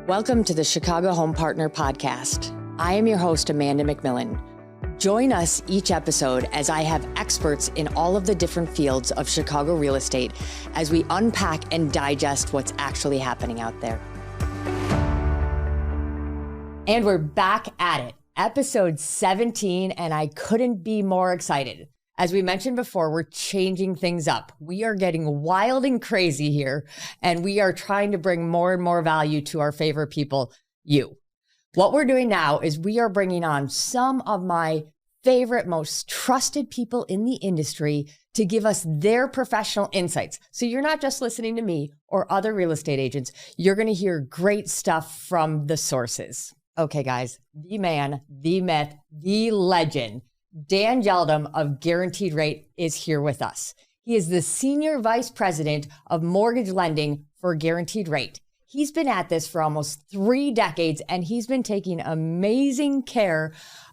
Welcome to the Chicago Home Partner Podcast. I am your host, Amanda McMillan. Join us each episode as I have experts in all of the different fields of Chicago real estate as we unpack and digest what's actually happening out there. And we're back at it, episode 17, and I couldn't be more excited. As we mentioned before, we're changing things up. We are getting wild and crazy here, and we are trying to bring more and more value to our favorite people, you. What we're doing now is we are bringing on some of my favorite, most trusted people in the industry to give us their professional insights. So you're not just listening to me or other real estate agents. You're going to hear great stuff from the sources. Okay, guys, the man, the myth, the legend, Dan Gjeldum of Guaranteed Rate is here with us. He is the Senior Vice President of Mortgage Lending for Guaranteed Rate. He's been at this for almost 3 decades, and he's been taking amazing care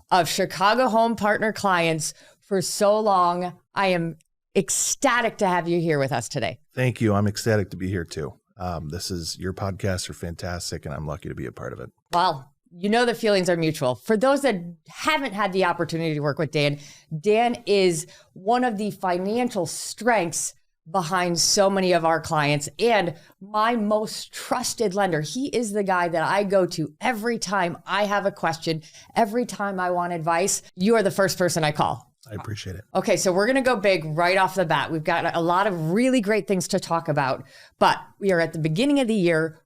of Chicago Home Partner clients for so long. I am ecstatic to have you here with us today. Thank you. I'm ecstatic to be here too. Your podcasts are fantastic, and I'm lucky to be a part of it. Well, you know the feelings are mutual. For those that haven't had the opportunity to work with Dan, Dan is one of the financial strengths behind so many of our clients and my most trusted lender. He is the guy that I go to every time I have a question, every time I want advice. You are the first person I call. I appreciate it. Okay, so we're going to go big right off the bat. We've got a lot of really great things to talk about, but we are at the beginning of the year.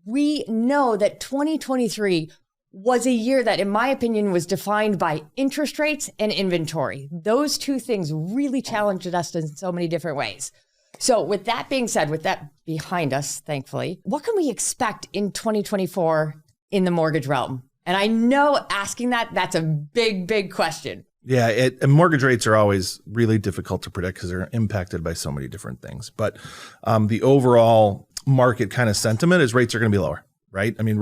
We know that 2023 was a year that, in my opinion, was defined by interest rates and inventory. Those two things really challenged us in so many different ways. So with that being said, with that behind us, thankfully, what can we expect in 2024 in the mortgage realm? And I know asking that's a big, big question. Yeah, and mortgage rates are always really difficult to predict because they're impacted by so many different things. But the overall market kind of sentiment is rates are going to be lower, right? I mean,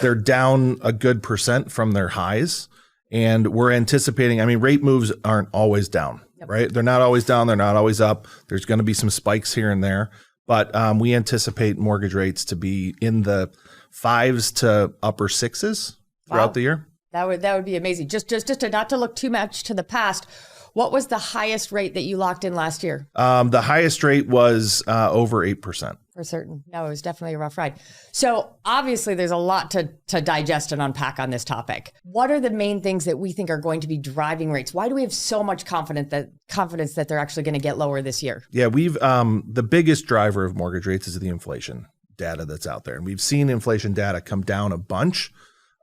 they're down a good percent from their highs. And we're anticipating, rate moves aren't always down, right? They're not always down. They're not always up. There's going to be some spikes here and there. But we anticipate mortgage rates to be in the 5s to upper 6s throughout the year. That would be amazing. Just to not to look too much to the past, what was the highest rate that you locked in last year? The highest rate was over 8%. For certain. No, it was definitely a rough ride. So obviously there's a lot to digest and unpack on this topic. What are the main things that we think are going to be driving rates? Why do we have so much confidence that they're actually going to get lower this year? Yeah, we've the biggest driver of mortgage rates is the inflation data that's out there. And we've seen inflation data come down a bunch.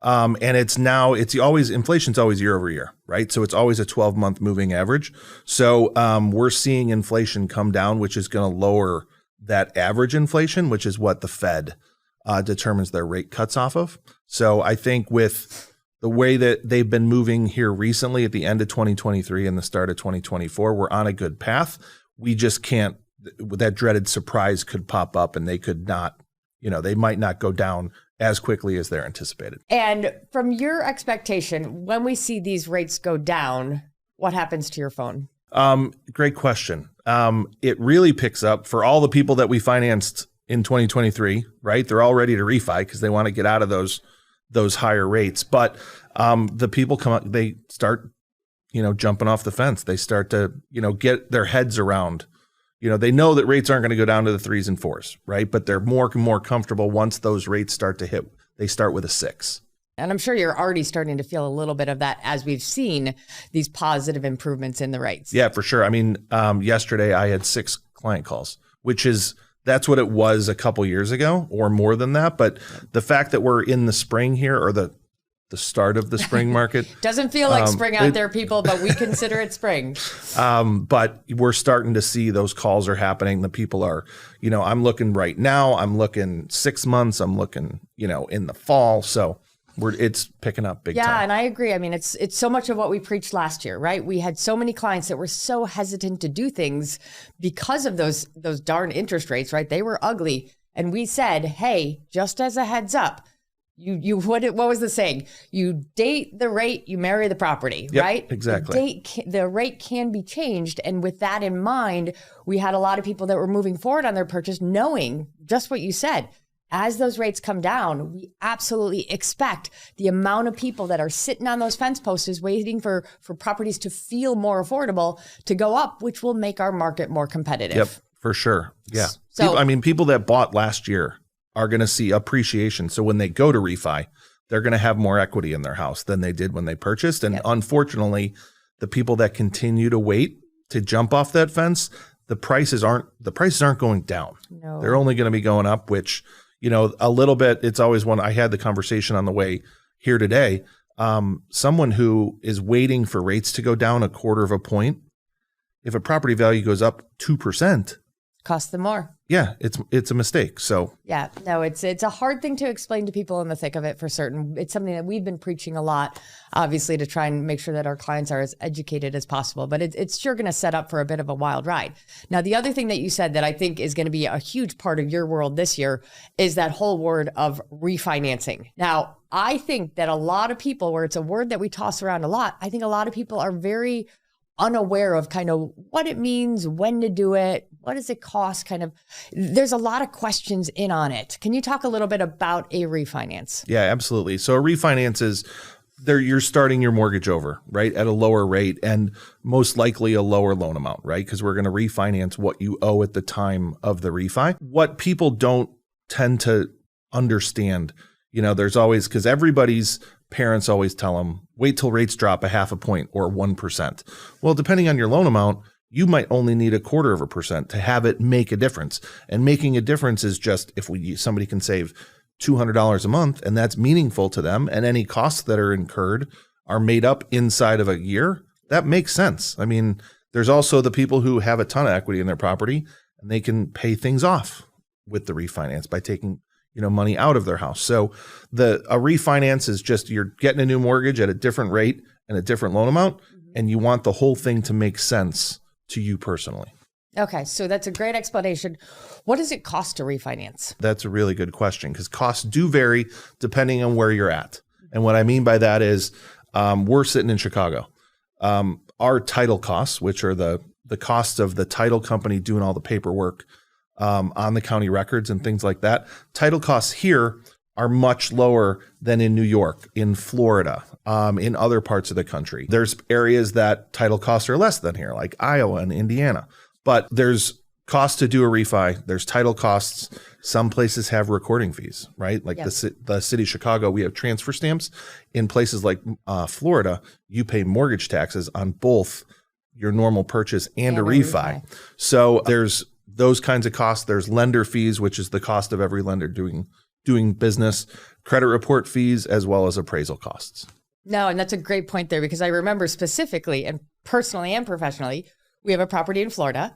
And inflation's always year over year, right? So it's always a 12-month moving average. So we're seeing inflation come down, which is going to lower that average inflation, which is what the Fed determines their rate cuts off of. So I think with the way that they've been moving here recently at the end of 2023 and the start of 2024, we're on a good path. We just can't, that dreaded surprise could pop up and they could not, they might not go down as quickly as they're anticipated. And from your expectation, when we see these rates go down, what happens to your phone? Great question. It really picks up for all the people that we financed in 2023, right? They're all ready to refi because they want to get out of those higher rates. But the people come up, they start, jumping off the fence. They start to, get their heads around, they know that rates aren't going to go down to the 3s and 4s, right? But they're more and more comfortable once those rates start to hit. They start with a 6. And I'm sure you're already starting to feel a little bit of that as we've seen these positive improvements in the rates. Yeah, for sure. Yesterday I had 6 client calls, that's what it was a couple years ago or more than that. But the fact that we're in the spring here or the start of the spring market. Doesn't feel like spring out there, people, but we consider it spring. But we're starting to see those calls are happening. The people are, I'm looking right now. I'm looking 6 months. I'm looking, in the fall. So it's picking up big time. Yeah, and I agree. It's so much of what we preached last year, right? We had so many clients that were so hesitant to do things because of those darn interest rates, right? They were ugly. And we said, hey, just as a heads up, what was the saying? You date the rate, you marry the property, yep, right? Exactly. The rate can be changed. And with that in mind, we had a lot of people that were moving forward on their purchase knowing just what you said. as those rates come down, we absolutely expect the amount of people that are sitting on those fence posts waiting for properties to feel more affordable to go up, which will make our market more competitive. Yep, for sure. Yeah. So, people that bought last year are going to see appreciation. So when they go to refi, they're going to have more equity in their house than they did when they purchased. And unfortunately, the people that continue to wait to jump off that fence, the prices aren't going down. No. They're only going to be going up, which, a little bit, it's always I had the conversation on the way here today. Someone who is waiting for rates to go down 1/4 of a point, if a property value goes up 2%, cost them more. Yeah, it's a mistake. So yeah, no, it's a hard thing to explain to people in the thick of it for certain. It's something that we've been preaching a lot, obviously, to try and make sure that our clients are as educated as possible. But it's sure going to set up for a bit of a wild ride. Now, the other thing that you said that I think is going to be a huge part of your world this year is that whole word of refinancing. Now, I think that a lot of people, where it's a word that we toss around a lot, I think a lot of people are very unaware of kind of what it means, when to do it, what does it cost, kind of. There's a lot of questions in on it. Can you talk a little bit about a refinance? Yeah, absolutely. So a refinance is you're starting your mortgage over, right, at a lower rate and most likely a lower loan amount, right? Because we're going to refinance what you owe at the time of the refi. What people don't tend to understand, there's always, because everybody's parents always tell them, wait till rates drop 0.5 point or 1%. Well, depending on your loan amount, you might only need 0.25% to have it make a difference. And making a difference is just if somebody can save $200 a month and that's meaningful to them, and any costs that are incurred are made up inside of a year, that makes sense. I mean, there's also the people who have a ton of equity in their property and they can pay things off with the refinance by taking money out of their house. So a refinance is just you're getting a new mortgage at a different rate and a different loan amount, and you want the whole thing to make sense to you personally. Okay, so that's a great explanation. What does it cost to refinance? That's a really good question because costs do vary depending on where you're at. And what I mean by that is we're sitting in Chicago. Our title costs, which are the costs of the title company doing all the paperwork on the county records and things like that. Title costs here are much lower than in New York, in Florida, in other parts of the country. There's areas that title costs are less than here, like Iowa and Indiana. But there's costs to do a refi. There's title costs. Some places have recording fees, right? Like the city of Chicago, we have transfer stamps. In places like Florida, you pay mortgage taxes on both your normal purchase and a refi. So there's those kinds of costs. There's lender fees, which is the cost of every lender doing business, credit report fees, as well as appraisal costs. No, and that's a great point there, because I remember specifically and personally and professionally, we have a property in Florida.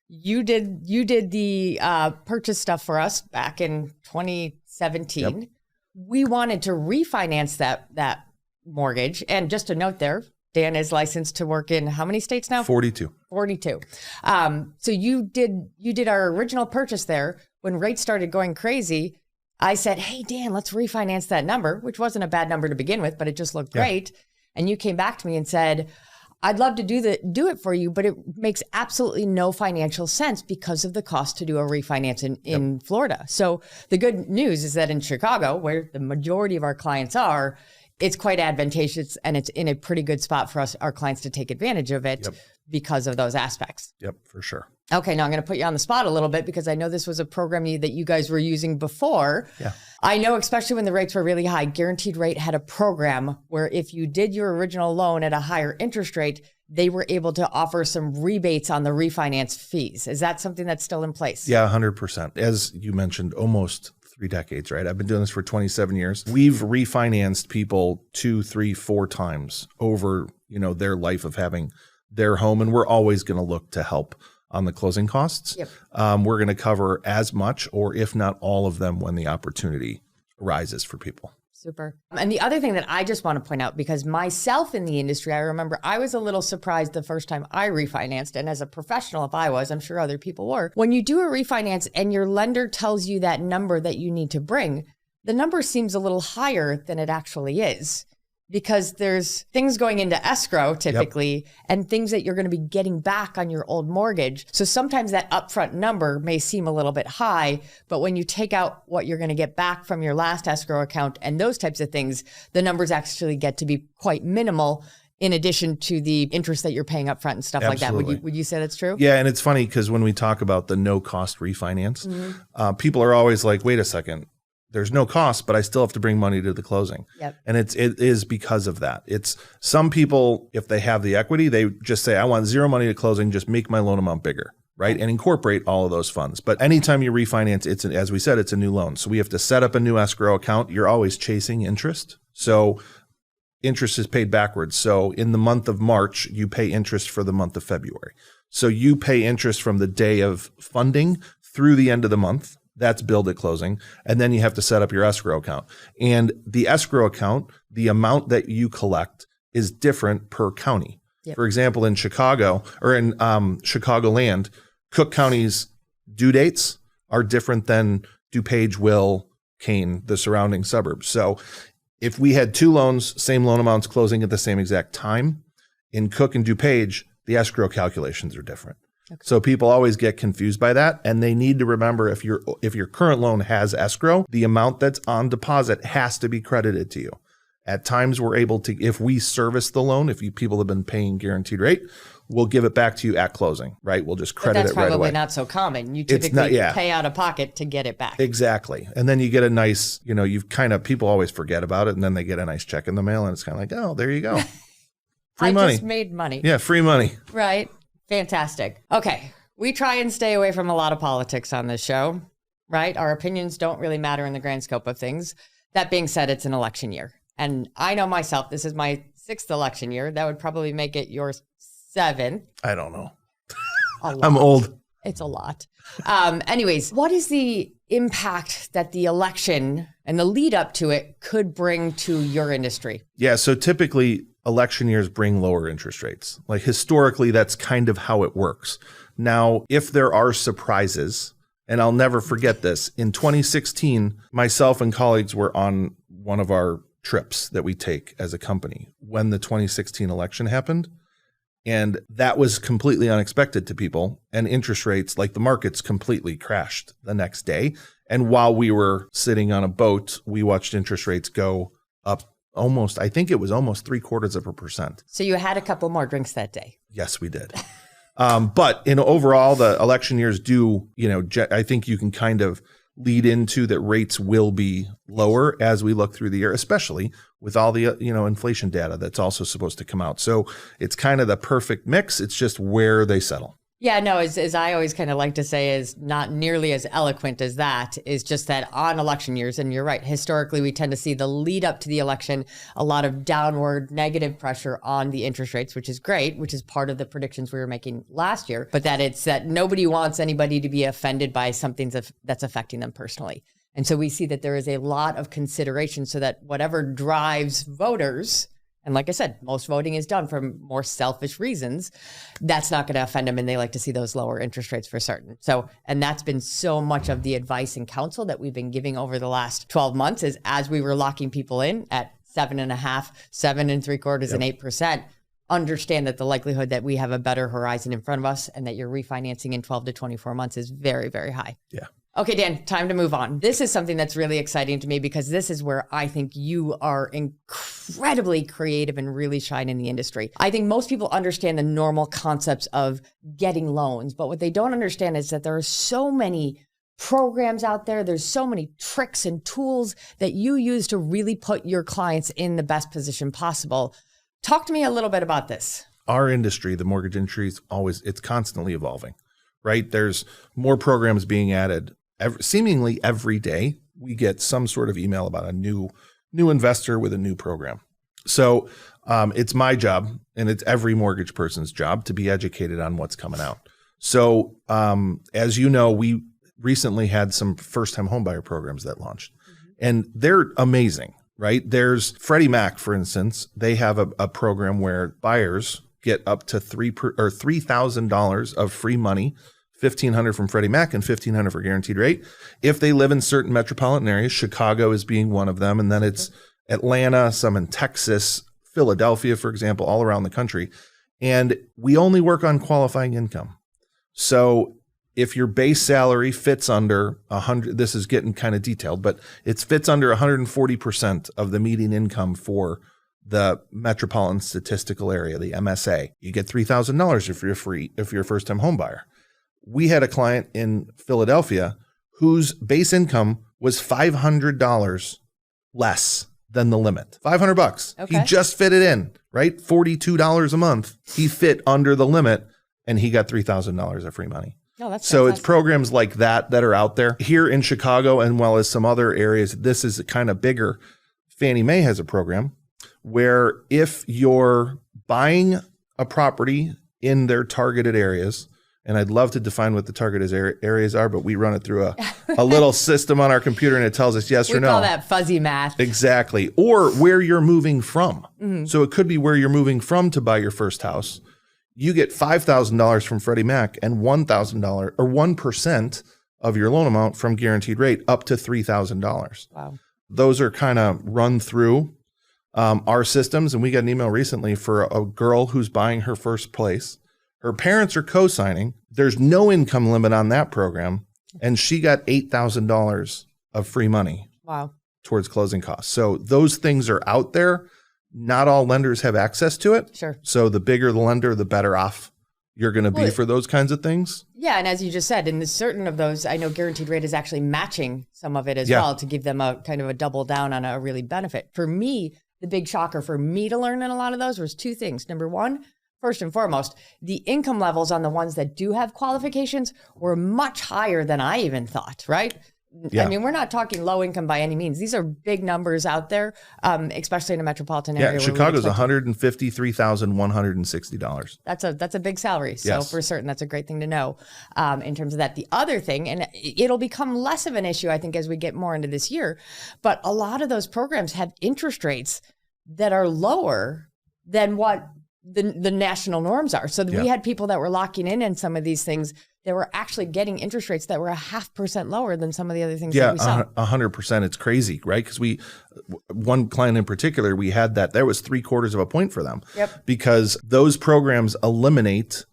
You did the purchase stuff for us back in 2017. Yep. We wanted to refinance that mortgage. And just a note there, Dan is licensed to work in how many states now? 42. So you did our original purchase there. When rates started going crazy, I said, hey, Dan, let's refinance that number, which wasn't a bad number to begin with, but it just looked great. And you came back to me and said, I'd love to do it for you, but it makes absolutely no financial sense because of the cost to do a refinance in Florida. So the good news is that in Chicago, where the majority of our clients are, it's quite advantageous and it's in a pretty good spot for our clients to take advantage of it because of those aspects. Yep, for sure. Okay, now I'm going to put you on the spot a little bit because I know this was a program that you guys were using before. Yeah. I know, especially when the rates were really high, Guaranteed Rate had a program where if you did your original loan at a higher interest rate, they were able to offer some rebates on the refinance fees. Is that something that's still in place? Yeah, 100%. As you mentioned, almost 3 decades, right? I've been doing this for 27 years. We've refinanced people 2, 3, 4 times over, their life of having their home. And we're always going to look to help on the closing costs. Yep. We're going to cover as much or if not all of them when the opportunity arises for people. Super. And the other thing that I just want to point out, because myself in the industry, I remember I was a little surprised the first time I refinanced. And as a professional, if I was, I'm sure other people were. When you do a refinance and your lender tells you that number that you need to bring, the number seems a little higher than it actually is. because there's things going into escrow typically and things that you're going to be getting back on your old mortgage. So sometimes that upfront number may seem a little bit high, but when you take out what you're going to get back from your last escrow account and those types of things, the numbers actually get to be quite minimal in addition to the interest that you're paying up front and stuff Absolutely. like that. Would you say that's true? Yeah. And it's funny because when we talk about the no cost refinance, people are always like, wait a second, there's no cost, but I still have to bring money to the closing. Yep. And it is because of that. It's some people, if they have the equity, they just say, I want zero money to closing, just make my loan amount bigger, right? And incorporate all of those funds. But anytime you refinance, as we said, it's a new loan. So we have to set up a new escrow account. You're always chasing interest. So interest is paid backwards. So in the month of March, you pay interest for the month of February. So you pay interest from the day of funding through the end of the month. That's billed at closing. And then you have to set up your escrow account. And the escrow account, the amount that you collect is different per county. Yep. For example, in Chicago or in Chicagoland, Cook County's due dates are different than DuPage, Will, Kane, the surrounding suburbs. So if we had two loans, same loan amounts closing at the same exact time, in Cook and DuPage, the escrow calculations are different. Okay. So people always get confused by that, and they need to remember if your current loan has escrow, the amount that's on deposit has to be credited to you. At times, we're able to, if we service the loan, people have been paying guaranteed rate, we'll give it back to you at closing, right? We'll just credit it right away. That's probably not so common. You typically pay out of pocket to get it back. Exactly. And then you get a nice, people always forget about it, and then they get a nice check in the mail, and it's kind of like, oh, there you go. Free money. I just made money. Yeah, free money. Right. Fantastic. Okay. We try and stay away from a lot of politics on this show, right? Our opinions don't really matter in the grand scope of things. That being said, it's an election year. And I know myself, this is my 6th election year. That would probably make it your 7th. I don't know. I'm old. It's a lot. Anyways, what is the impact that the election and the lead up to it could bring to your industry? Yeah. So typically election years bring lower interest rates. Like historically, that's kind of how it works. Now, if there are surprises, and I'll never forget this, in 2016, myself and colleagues were on one of our trips that we take as a company when the 2016 election happened. And that was completely unexpected to people. And interest rates, like the markets, completely crashed the next day. And while we were sitting on a boat, we watched interest rates go up almost 0.75%. So you had a couple more drinks that day. Yes, we did. But in overall, the election years do, I think you can kind of lead into that rates will be lower as we look through the year, especially with all the, inflation data that's also supposed to come out. So it's kind of the perfect mix. It's just where they settle. Yeah, no, as I always kind of like to say, is not nearly as eloquent as that, is just that on election years, and you're right, historically, we tend to see the lead up to the election, a lot of downward negative pressure on the interest rates, which is great, which is part of the predictions we were making last year, but that it's that nobody wants anybody to be offended by something that's affecting them personally. And so we see that there is a lot of consideration so that whatever drives voters, and like I said, most voting is done for more selfish reasons, that's not going to offend them. And they like to see those lower interest rates for certain. So, and that's been so much of the advice and counsel that we've been giving over the last 12 months is as we were locking people in at 7.5%, 7.75%, and 8%, understand that the likelihood that we have a better horizon in front of us and that you're refinancing in 12 to 24 months is very, very high. Yeah. Okay, Dan, time to move on. This is something that's really exciting to me because this is where I think you are incredibly creative and really shine in the industry. I think most people understand the normal concepts of getting loans, but what they don't understand is that there are so many programs out there. There's so many tricks and tools that you use to really put your clients in the best position possible. Talk to me a little bit about this. Our industry, the mortgage industry, it's constantly evolving, right? There's more programs being added. Seemingly every day, we get some sort of email about a new investor with a new program. So it's my job, and it's every mortgage person's job to be educated on what's coming out. So as you know, we recently had some first-time homebuyer programs that launched, and they're amazing, right? There's Freddie Mac, for instance. They have a program where buyers get up to $3,000 of free money. $1,500 from Freddie Mac and $1,500 for guaranteed rate. If they live in certain metropolitan areas, Chicago is being one of them. And then Atlanta, some in Texas, Philadelphia, for example, all around the country. And we only work on qualifying income. So if your base salary fits under 100, this is getting kind of detailed, but it fits under 140% of the median income for the metropolitan statistical area, the MSA, you get $3,000 if you're a first-time home buyer. We had a client in Philadelphia whose base income was $500 less than the limit. $500. Okay. He just fit it in, right? $42 a month. He fit under the limit and he got $3,000 of free money. Oh, that's so fantastic. It's programs like that are out there. Here in Chicago, and well as some other areas, this is kind of bigger. Fannie Mae has a program where if you're buying a property in their targeted areas, and I'd love to define what the targeted areas are, but we run it through a little system on our computer and it tells us yes or no. We call that fuzzy math. Exactly. Or where you're moving from. Mm-hmm. So it could be where you're moving from to buy your first house. You get $5,000 from Freddie Mac and $1,000 or 1% of your loan amount from guaranteed rate up to $3,000. Wow. Those are kind of run through our systems. And we got an email recently for a girl who's buying her first place. Her parents are co-signing. There's no income limit on that program. And she got $8,000 of free money. Wow. Towards closing costs. So those things are out there. Not all lenders have access to it. Sure. So the bigger the lender, the better off you're going to be for those kinds of things. Yeah. And as you just said, in certain of those, I know guaranteed rate is actually matching some of it as well to give them a kind of a double down on a really benefit. For me, the big shocker for me to learn in a lot of those was two things. Number one, first and foremost, the income levels on the ones that do have qualifications were much higher than I even thought, right? Yeah. I mean, we're not talking low income by any means. These are big numbers out there, especially in a metropolitan area. Yeah, Chicago's $153,160. That's a big salary. So for certain, that's a great thing to know in terms of that. The other thing, and it'll become less of an issue, I think, as we get more into this year, but a lot of those programs have interest rates that are lower than what the national norms are. So we had people that were locking in some of these things that were actually getting interest rates that were 0.5% lower than some of the other things that we saw. 100%. It's crazy, right? Because one client in particular, we had that there was 0.75 of a point for them because those programs eliminate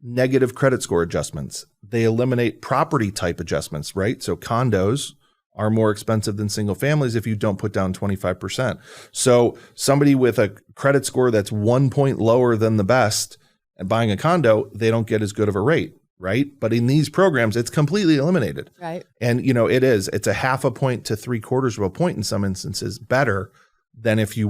negative credit score adjustments. They eliminate property type adjustments, right? So condos are more expensive than single families if you don't put down 25%. So somebody with a credit score that's 1 point lower than the best and buying a condo, they don't get as good of a rate, right? But in these programs, it's completely eliminated. Right. And it's 0.5 point to 0.75 of a point in some instances better than if you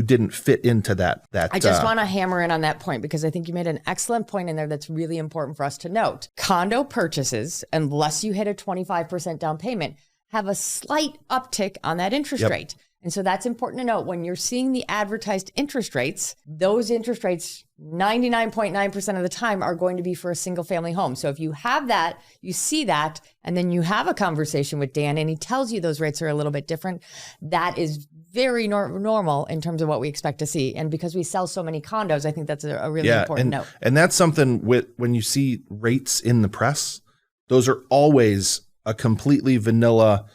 didn't fit into that. I just want to hammer in on that point because I think you made an excellent point in there that's really important for us to note. Condo purchases, unless you hit a 25% down payment, have a slight uptick on that interest rate. And so that's important to note. When you're seeing the advertised interest rates, those interest rates 99.9% of the time are going to be for a single family home. So if you have that, you see that, and then you have a conversation with Dan and he tells you those rates are a little bit different, that is very normal in terms of what we expect to see. And because we sell so many condos, I think that's a really important note. And that's something when you see rates in the press, those are always a completely vanilla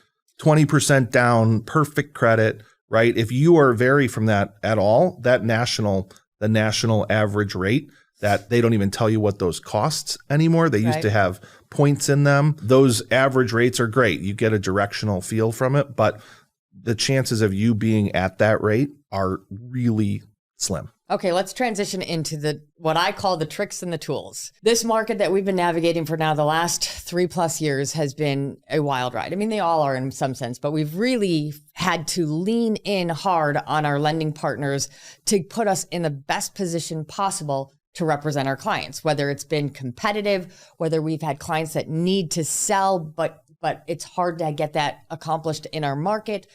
20% down, perfect credit, right? If you are vary from that at all, the national average rate, that they don't even tell you what those costs anymore. They used to have points in them. Those average rates are great. You get a directional feel from it, but the chances of you being at that rate are really slim. Okay, let's transition into what I call the tricks and the tools. This market that we've been navigating for now the last 3+ years has been a wild ride. I mean, they all are in some sense, but we've really had to lean in hard on our lending partners to put us in the best position possible to represent our clients, whether it's been competitive, whether we've had clients that need to sell, but it's hard to get that accomplished in our market.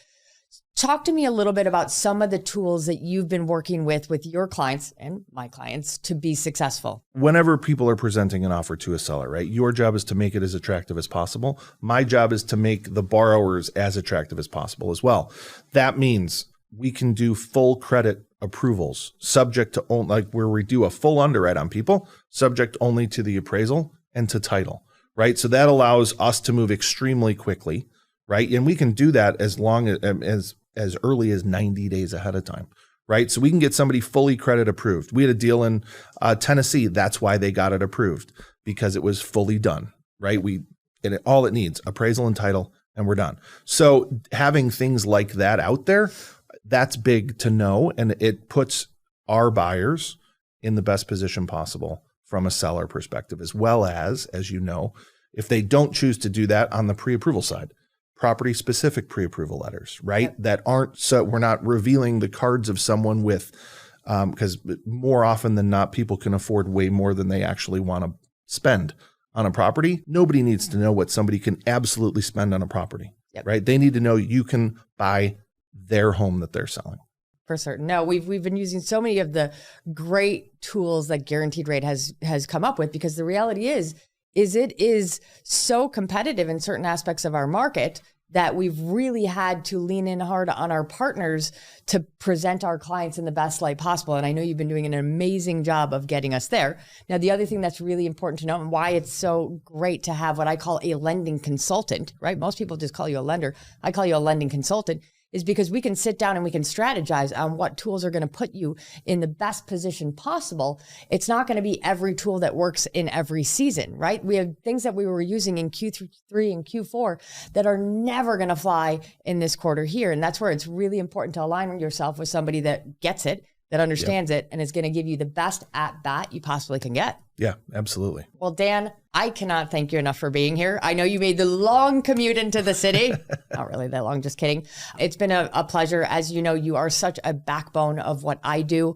Talk to me a little bit about some of the tools that you've been working with your clients and my clients to be successful. Whenever people are presenting an offer to a seller, right? Your job is to make it as attractive as possible. My job is to make the borrowers as attractive as possible as well. That means we can do full credit approvals subject to where we do a full underwrite on people, subject only to the appraisal and to title, right? So that allows us to move extremely quickly. Right. And we can do that as long as as early as 90 days ahead of time, right? So we can get somebody fully credit approved. We had a deal in Tennessee. That's why they got it approved, because it was fully done, right? All it needs, appraisal and title, and we're done. So having things like that out there, that's big to know. And it puts our buyers in the best position possible from a seller perspective, as well as you know, if they don't choose to do that on the pre-approval side, property specific pre-approval letters, right? Yep. That aren't, so we're not revealing the cards of someone with, because more often than not, people can afford way more than they actually want to spend on a property. Nobody needs to know what somebody can absolutely spend on a property, yep. Right? They need to know you can buy their home that they're selling. For certain. No, we've been using so many of the great tools that Guaranteed Rate has come up with, because the reality is it is so competitive in certain aspects of our market that we've really had to lean in hard on our partners to present our clients in the best light possible. And I know you've been doing an amazing job of getting us there. Now, the other thing that's really important to know, and why it's so great to have what I call a lending consultant, right? Most people just call you a lender. I call you a lending consultant, is because we can sit down and we can strategize on what tools are going to put you in the best position possible. It's not going to be every tool that works in every season, right? We have things that we were using in Q3 and Q4 that are never going to fly in this quarter here. And that's where it's really important to align yourself with somebody that gets it, that understands it, and is going to give you the best at bat you possibly can get. Yeah, absolutely. Well, Dan, I cannot thank you enough for being here. I know you made the long commute into the city. Not really that long, just kidding. It's been a pleasure. As you know, you are such a backbone of what I do.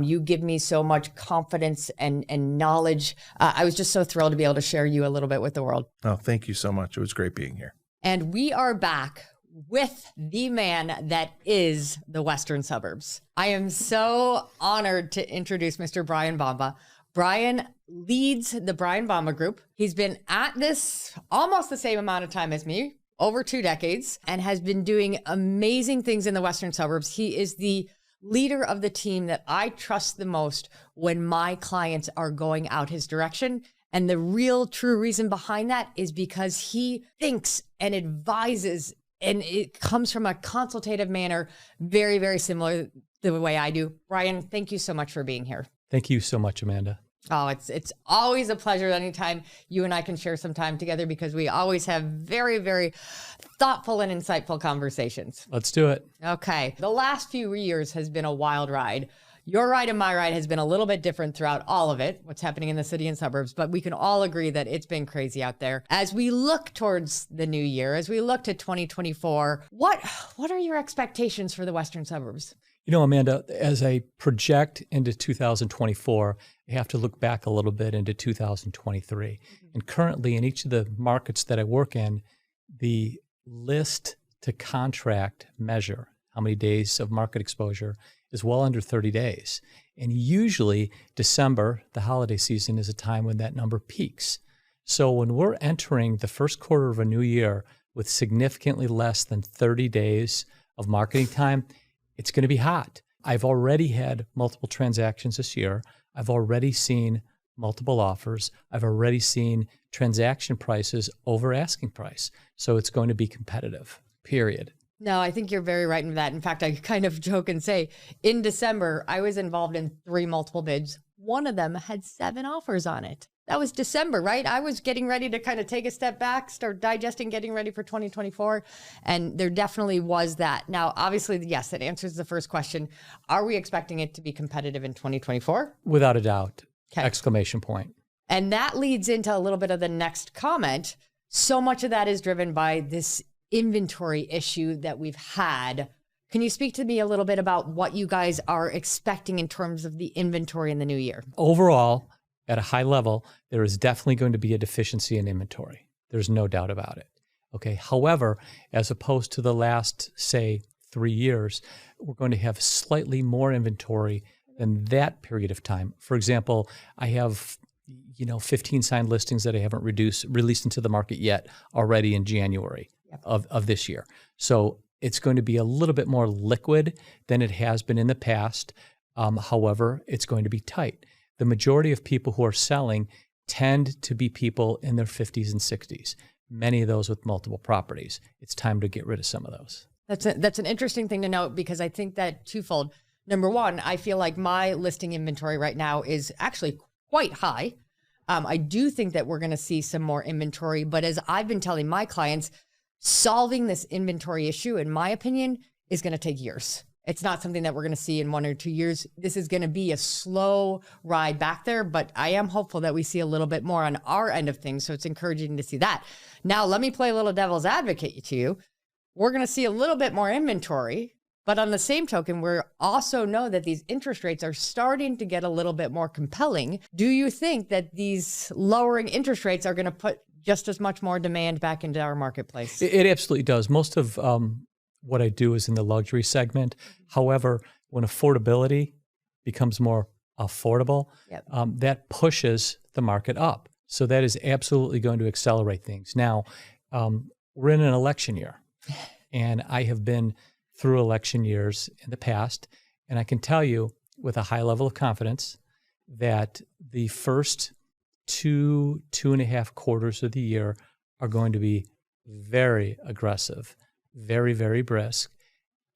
You give me so much confidence and knowledge. I was just so thrilled to be able to share you a little bit with the world. Oh, thank you so much. It was great being here. And we are back with the man that is the Western Suburbs. I am so honored to introduce Mr. Brian Bomba. Brian leads the Brian Bomba Group. He's been at this almost the same amount of time as me, over 2 decades, and has been doing amazing things in the Western Suburbs. He is the leader of the team that I trust the most when my clients are going out his direction. And the real true reason behind that is because he thinks and advises, and it comes from a consultative manner, very, very similar the way I do. Brian, thank you so much for being here. Thank you so much, Amanda. Oh, it's always a pleasure anytime you and I can share some time together, because we always have very, very thoughtful and insightful conversations. Let's do it. Okay. The last few years has been a wild ride. Your ride and my ride has been a little bit different throughout all of it, what's happening in the city and suburbs, but we can all agree that it's been crazy out there. As we look towards the new year, as we look to 2024, what are your expectations for the Western Suburbs? You know, Amanda, as I project into 2024, I have to look back a little bit into 2023. Mm-hmm. And currently in each of the markets that I work in, the list to contract measure, how many days of market exposure, is well under 30 days. And usually December, the holiday season, is a time when that number peaks. So when we're entering the first quarter of a new year with significantly less than 30 days of marketing time, it's going to be hot. I've already had multiple transactions this year. I've already seen multiple offers. I've already seen transaction prices over asking price. So it's going to be competitive, period. No, I think you're very right in that. In fact, I kind of joke and say, in December, I was involved in 3 multiple bids. One of them had 7 offers on it. That was December, right? I was getting ready to kind of take a step back, start digesting, getting ready for 2024. And there definitely was that. Now, obviously, yes, that answers the first question. Are we expecting it to be competitive in 2024? Without a doubt. Okay. Exclamation point. And that leads into a little bit of the next comment. So much of that is driven by this inventory issue that we've had. Can you speak to me a little bit about what you guys are expecting in terms of the inventory in the new year? Overall, at a high level, there is definitely going to be a deficiency in inventory. There's no doubt about it. Okay. However, as opposed to the last, say, 3 years, we're going to have slightly more inventory than that period of time. For example, I have 15 signed listings that I haven't released into the market yet already in January of this year. So it's going to be a little bit more liquid than it has been in the past. However, it's going to be tight. The majority of people who are selling tend to be people in their 50s and 60s, many of those with multiple properties. It's time to get rid of some of those. That's an interesting thing to note, because I think that twofold. Number one, I feel like my listing inventory right now is actually quite high. I do think that we're going to see some more inventory, but as I've been telling my clients, solving this inventory issue, in my opinion, is going to take years. It's not something that we're going to see in 1 or 2 years. This is going to be a slow ride back there, but I am hopeful that we see a little bit more on our end of things. So it's encouraging to see that. Now, let me play a little devil's advocate to you. We're going to see a little bit more inventory, but on the same token, we also know that these interest rates are starting to get a little bit more compelling. Do you think that these lowering interest rates are going to put just as much more demand back into our marketplace? It absolutely does. Most of what I do is in the luxury segment. However, when affordability becomes more affordable, that pushes the market up. So that is absolutely going to accelerate things. Now, we're in an election year, and I have been through election years in the past, and I can tell you with a high level of confidence that the first 2.5 quarters of the year are going to be very aggressive, very, very brisk,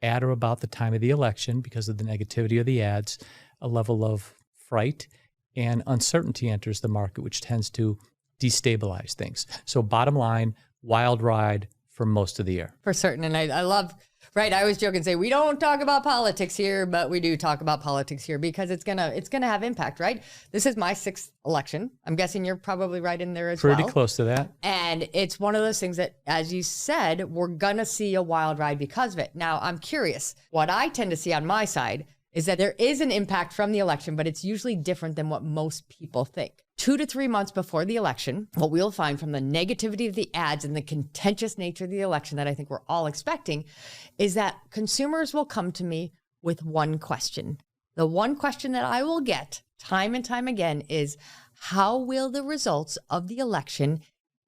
at or about the time of the election, because of the negativity of the ads. A level of fright and uncertainty enters the market, which tends to destabilize things. So bottom line, wild ride for most of the year. For certain. And I love, right, I always joke and say, we don't talk about politics here, but we do talk about politics here, because it's gonna have impact, right? This is my 6th election. I'm guessing you're probably right in there as well. Pretty close to that. And it's one of those things that, as you said, we're gonna see a wild ride because of it. Now, I'm curious. What I tend to see on my side is that there is an impact from the election, but it's usually different than what most people think. 2 to 3 months before the election, what we'll find from the negativity of the ads and the contentious nature of the election that I think we're all expecting is that consumers will come to me with one question. The one question that I will get time and time again is, how will the results of the election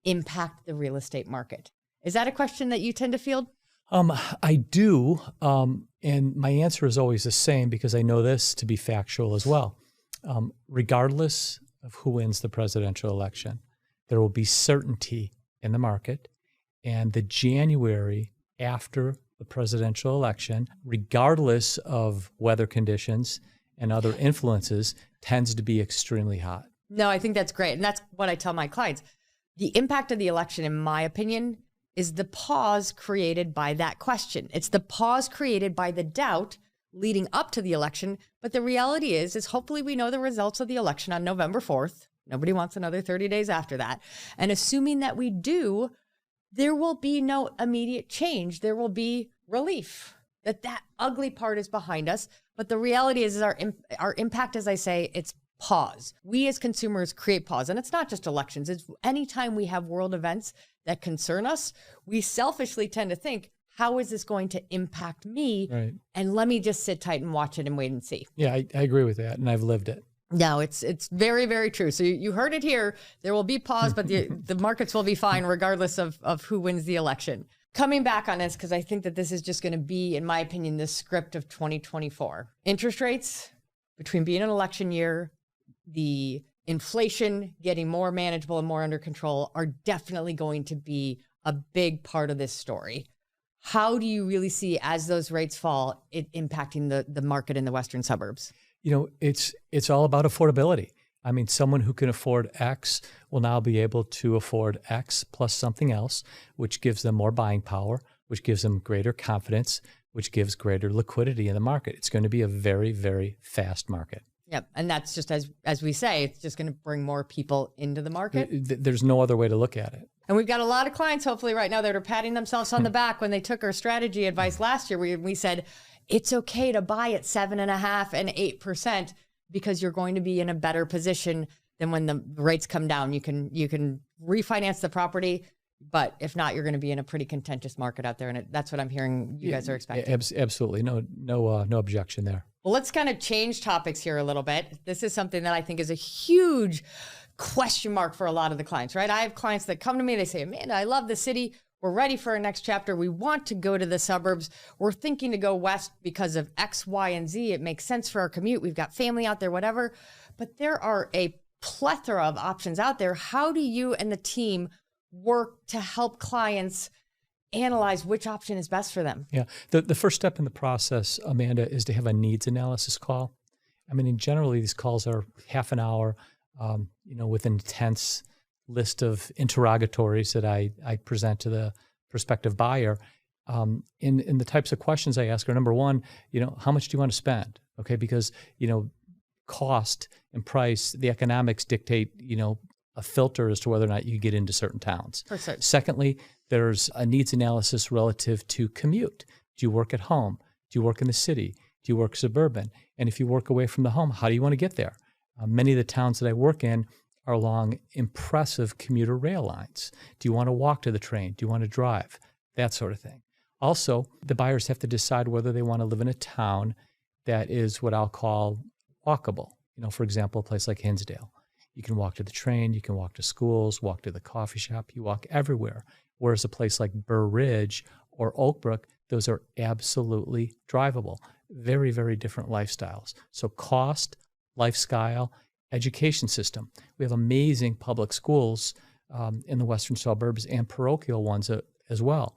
impact the real estate market? Is that a question that you tend to field? I do, and my answer is always the same, because I know this to be factual as well. Regardless of who wins the presidential election, there will be certainty in the market, and the January after the presidential election, regardless of weather conditions and other influences, tends to be extremely hot. No, I think that's great. And that's what I tell my clients. The impact of the election, in my opinion, is the pause created by that question. It's the pause created by the doubt leading up to the election. But the reality is hopefully we know the results of the election on November 4th. Nobody wants another 30 days after that. And assuming that we do, there will be no immediate change. There will be relief that ugly part is behind us. But the reality is our impact, as I say, it's pause. We as consumers create pause. And it's not just elections. It's anytime we have world events that concern us, we selfishly tend to think, how is this going to impact me? Right. And let me just sit tight and watch it and wait and see. Yeah, I agree with that, and I've lived it. No, it's very, very true. So you heard it here. There will be pause, but the markets will be fine regardless of who wins the election. Coming back on this, because I think that this is just going to be, in my opinion, the script of 2024. Interest rates, between being an election year, the inflation getting more manageable and more under control, are definitely going to be a big part of this story. How do you really see, as those rates fall, it impacting the market in the Western suburbs? You know, it's all about affordability. I mean, someone who can afford X will now be able to afford X plus something else, which gives them more buying power, which gives them greater confidence, which gives greater liquidity in the market. It's going to be a very, very fast market. Yep. And that's just, as we say, it's just going to bring more people into the market. There's no other way to look at it. And we've got a lot of clients, hopefully right now, that are patting themselves on the back when they took our strategy advice last year. We said, it's okay to buy at 7.5% and 8% because you're going to be in a better position than when the rates come down. You can refinance the property, but if not, you're going to be in a pretty contentious market out there. And that's what I'm hearing you guys are expecting. Absolutely. No objection there. Well, let's kind of change topics here a little bit. This is something that I think is a huge question mark for a lot of the clients, right? I have clients that come to me, they say, Amanda, I love the city. We're ready for our next chapter. We want to go to the suburbs. We're thinking to go west because of X, Y, and Z. It makes sense for our commute. We've got family out there, whatever. But there are a plethora of options out there. How do you and the team work to help clients analyze which option is best for them? Yeah. The first step in the process, Amanda, is to have a needs analysis call. I mean, generally, these calls are half an hour, with an intense list of interrogatories that I present to the prospective buyer. In the types of questions I ask are, number one, how much do you want to spend? Okay, because, cost and price, the economics dictate, a filter as to whether or not you get into certain towns. For certain. Secondly, there's a needs analysis relative to commute. Do you work at home? Do you work in the city? Do you work suburban? And if you work away from the home, how do you want to get there? Many of the towns that I work in are along impressive commuter rail lines. Do you want to walk to the train? Do you want to drive? That sort of thing. Also, the buyers have to decide whether they want to live in a town that is what I'll call walkable. For example, a place like Hinsdale. You can walk to the train, you can walk to schools, walk to the coffee shop, you walk everywhere. Whereas a place like Burr Ridge or Oak Brook, those are absolutely drivable. Very, very different lifestyles. So cost, lifestyle, education system. We have amazing public schools in the Western Suburbs and parochial ones as well.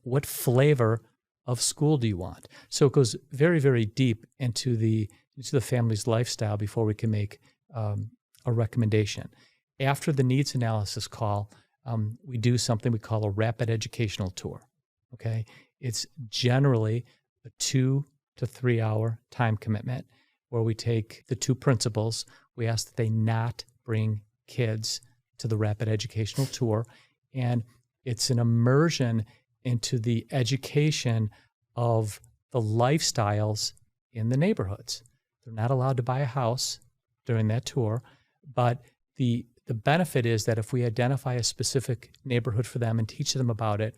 What flavor of school do you want? So it goes very, very deep into the family's lifestyle before we can make a recommendation. After the needs analysis call, we do something we call a rapid educational tour. Okay, it's generally a 2 to 3 hour time commitment where we take the two principals. We ask that they not bring kids to the rapid educational tour, and it's an immersion into the education of the lifestyles in the neighborhoods. They're not allowed to buy a house during that tour, but the benefit is that if we identify a specific neighborhood for them and teach them about it,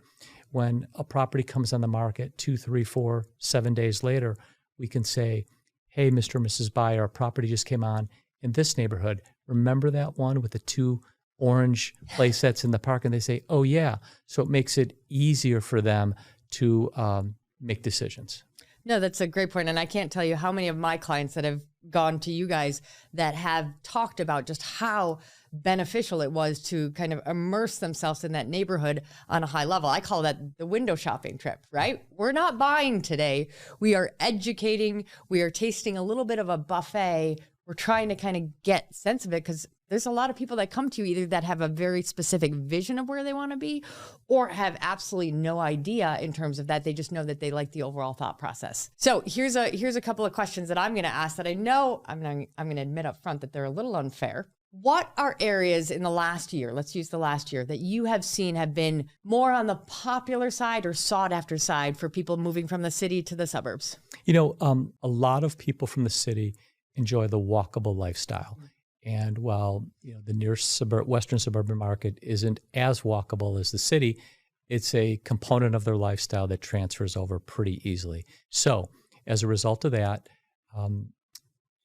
when a property comes on the market 2, 3, 4, 7 days later, we can say, hey, Mr. and Mrs. Buyer, our property just came on in this neighborhood. Remember that one with the 2 orange play sets in the park? And they say, oh, yeah. So it makes it easier for them to make decisions. No, that's a great point. And I can't tell you how many of my clients that have gone to you guys that have talked about just how beneficial it was to kind of immerse themselves in that neighborhood on a high level. I call that the window shopping trip, right? We're not buying today. We are educating. We are tasting a little bit of a buffet. We're trying to kind of get sense of it because there's a lot of people that come to you either that have a very specific vision of where they want to be or have absolutely no idea in terms of that. They just know that they like the overall thought process. So here's a couple of questions that I'm going to ask that I know I'm going to admit up front that they're a little unfair. What are areas in the last year, let's use the last year, that you have seen have been more on the popular side or sought after side for people moving from the city to the suburbs? A lot of people from the city enjoy the walkable lifestyle. And while the nearest Western suburban market isn't as walkable as the city, it's a component of their lifestyle that transfers over pretty easily. So as a result of that,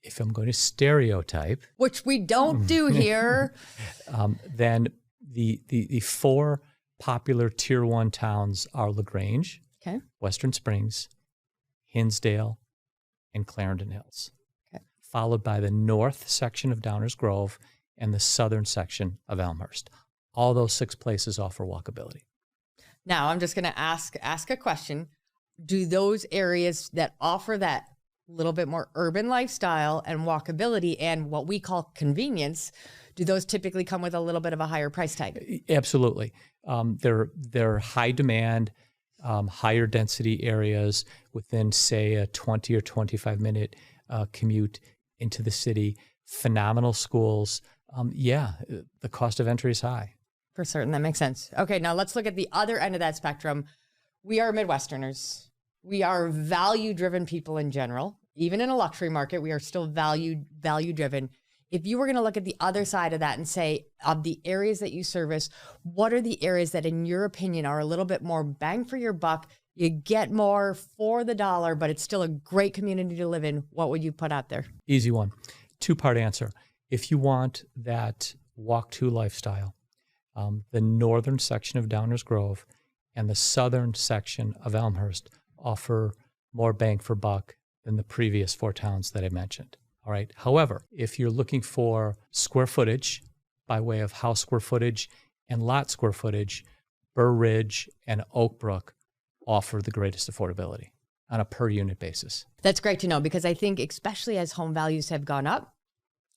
if I'm going to stereotype, which we don't do here, then the 4 popular Tier 1 towns are LaGrange, okay, Western Springs, Hinsdale, and Clarendon Hills. Followed by the north section of Downers Grove and the southern section of Elmhurst. All those 6 places offer walkability. Now, I'm just going to ask a question. Do those areas that offer that little bit more urban lifestyle and walkability and what we call convenience, do those typically come with a little bit of a higher price tag? Absolutely. They're high demand, higher density areas within, say, a 20 or 25-minute commute into the city, phenomenal schools. The cost of entry is high. For certain, that makes sense. Okay, now let's look at the other end of that spectrum. We are Midwesterners. We are value-driven people in general. Even in a luxury market, we are still value-driven. If you were going to look at the other side of that and say, of the areas that you service, what are the areas that, in your opinion, are a little bit more bang for your buck? You get more for the dollar, but it's still a great community to live in. What would you put out there? Easy one. 2-part answer. If you want that walk-to lifestyle, the northern section of Downers Grove and the southern section of Elmhurst offer more bang for buck than the previous 4 towns that I mentioned. All right. However, if you're looking for square footage by way of house square footage and lot square footage, Burr Ridge and Oak Brook offer the greatest affordability on a per unit basis. That's great to know, because I think especially as home values have gone up,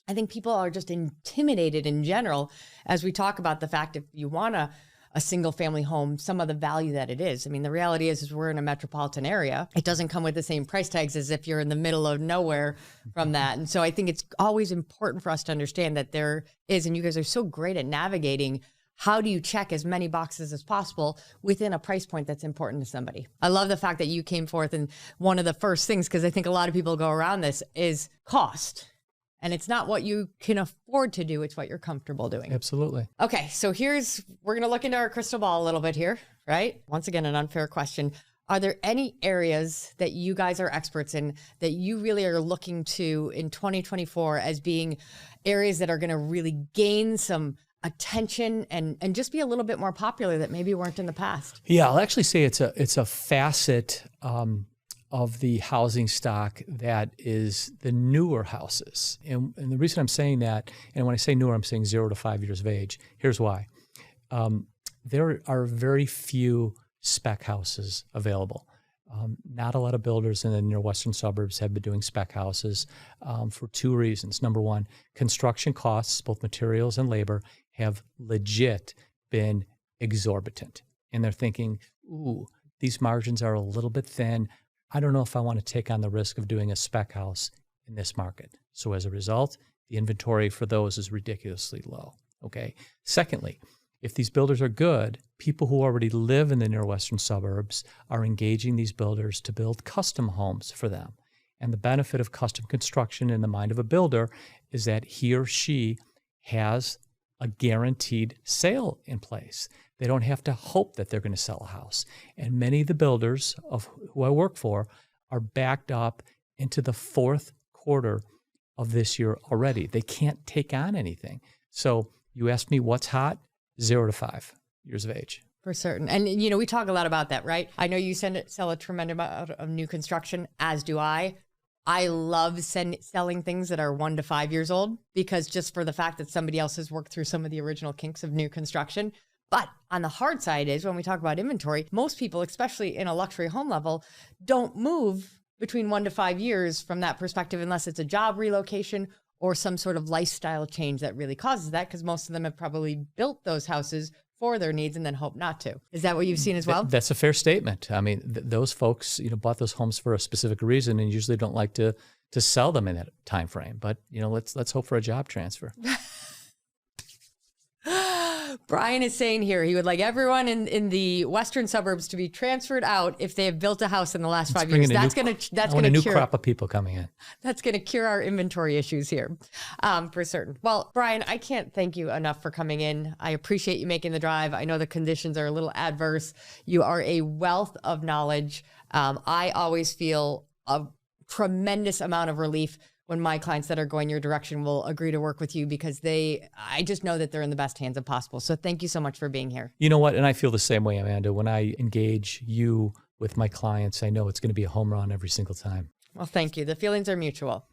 I think people are just intimidated in general as we talk about the fact if you want a single family home, some of the value that it is. I mean, the reality is we're in a metropolitan area. It doesn't come with the same price tags as if you're in the middle of nowhere from that. And so I think it's always important for us to understand that there is, and you guys are so great at navigating, how do you check as many boxes as possible within a price point that's important to somebody? I love the fact that you came forth, and one of the first things, because I think a lot of people go around this, is cost. And it's not what you can afford to do, it's what you're comfortable doing. Absolutely. Okay, so we're going to look into our crystal ball a little bit here, right? Once again, an unfair question. Are there any areas that you guys are experts in that you really are looking to in 2024 as being areas that are going to really gain some attention and just be a little bit more popular that maybe weren't in the past? Yeah, I'll actually say it's a facet of the housing stock that is the newer houses. And the reason I'm saying that, and when I say newer, I'm saying 0 to 5 years of age. Here's why. There are very few spec houses available. Not a lot of builders in the near western suburbs have been doing spec houses for two reasons. Number one, construction costs, both materials and labor, have legit been exorbitant. And they're thinking, ooh, these margins are a little bit thin. I don't know if I want to take on the risk of doing a spec house in this market. So as a result, the inventory for those is ridiculously low. Okay. Secondly, if these builders are good, people who already live in the near western suburbs are engaging these builders to build custom homes for them. And the benefit of custom construction in the mind of a builder is that he or she has a guaranteed sale in place. They don't have to hope that they're going to sell a house. And many of the builders of who I work for are backed up into the fourth quarter of this year already. They can't take on anything. So you asked me what's hot? 0 to 5 years of age. For certain. And, you know, we talk a lot about that, right? I know you sell a tremendous amount of new construction, as do I. I love selling things that are 1 to 5 years old, because just for the fact that somebody else has worked through some of the original kinks of new construction. But on the hard side is when we talk about inventory, most people, especially in a luxury home level, don't move between 1 to 5 years from that perspective unless it's a job relocation or some sort of lifestyle change that really causes that, because most of them have probably built those houses for their needs and then hope not to. Is that what you've seen as well? That's a fair statement. I mean, those folks, bought those homes for a specific reason and usually don't like to sell them in that time frame. But, let's hope for a job transfer. Brian is saying here he would like everyone in the western suburbs to be transferred out if they have built a house in the last 5 years. That's going to a new crop of people coming in. That's going to cure our inventory issues here, for certain. Well, Brian, I can't thank you enough for coming in. I appreciate you making the drive. I know the conditions are a little adverse. You are a wealth of knowledge. I always feel a tremendous amount of relief when my clients that are going your direction will agree to work with you, because I just know that they're in the best hands of possible. So thank you so much for being here. You know what? And I feel the same way, Amanda. When I engage you with my clients, I know it's going to be a home run every single time. Well, thank you. The feelings are mutual.